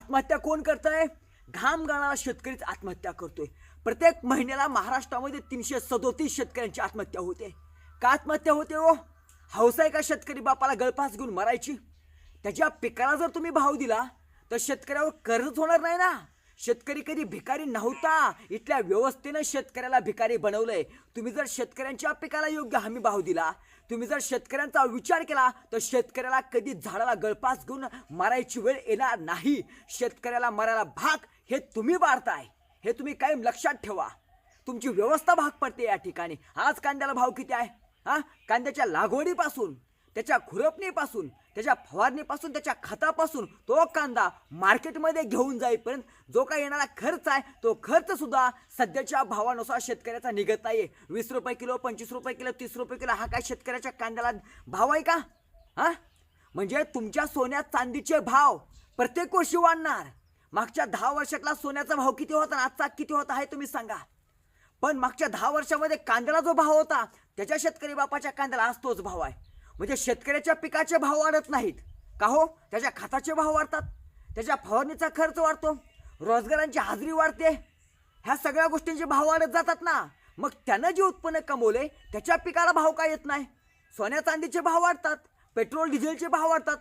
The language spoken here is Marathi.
आत्महत्या कोण करतंय? घाम गाळणारा शेतकरीच आत्महत्या करतोय. प्रत्येक महिन्याला महाराष्ट्रामध्ये 337 शेतकऱ्यांची आत्महत्या होते. का आत्महत्या होते हो? हौस आहे का शेतकरी बापाला गळफास घेऊन मरायची? त्याच्या पिकाला जर तुम्ही भाव दिला तर शेतकऱ्यावर कर्जच होणार नाही ना. शेतकरी कधी भिकारी नव्हता. इथल्या व्यवस्थेनं शेतकऱ्याला भिकारी बनवलंय. तुम्ही जर शेतकऱ्यांच्या पिकाला योग्य हमी भाव दिला, तुम्ही जर शेतकऱ्यांचा विचार केला तर शेतकऱ्याला कधी झाडाला गळफास घेऊन मारायची वेळ येणार नाही. शेतकऱ्याला मारायला भाग हे तुम्ही पाडताय. हे तुम्ही कायम लक्षात ठेवा. तुमची व्यवस्था भाग पडते या ठिकाणी. आज कांद्याला भाव किती आहे? कांद्याच्या लागवडीपासून, त्याच्या खुरपणीपासून, त्याच्या फवारणीपासून, त्याच्या खतापासून तो कांदा मार्केटमध्ये घेऊन जाईपर्यंत जो काही येणारा खर्च आहे तो खर्च सुद्धा सध्याच्या भावानुसार शेतकऱ्याचा निघत नाहीये. 20 रुपये किलो, 25 रुपये किलो, 30 रुपये किलो हा काय शेतकऱ्याच्या कांद्याला भाव आहे का? म्हणजे तुमच्या सोन्या चांदीचे भाव प्रत्येक वर्षी वाढणार. मागच्या 10 वर्षातला सोन्याचा भाव किती होता आणि आजचा किती होता हे तुम्ही सांगा. पण मागच्या 10 वर्षामध्ये कांद्याला जो भाव होता त्याच्या शेतकरी बापाच्या कांद्याला आज तोच भाव आहे. म्हणजे शेतकऱ्याच्या पिकाचे भाव वाढत नाहीत का हो? त्याच्या खताचे भाव वाढतात, त्याच्या फवारणीचा खर्च वाढतो, रोजगारांची हाजरी वाढते. ह्या सगळ्या गोष्टींचे भाव वाढत जातात ना. मग त्यानं जे उत्पन्न कमवले त्याच्या पिकाला भाव काय येत नाही? सोन्या चांदीचे भाव वाढतात, पेट्रोल डिझेलचे भाव वाढतात,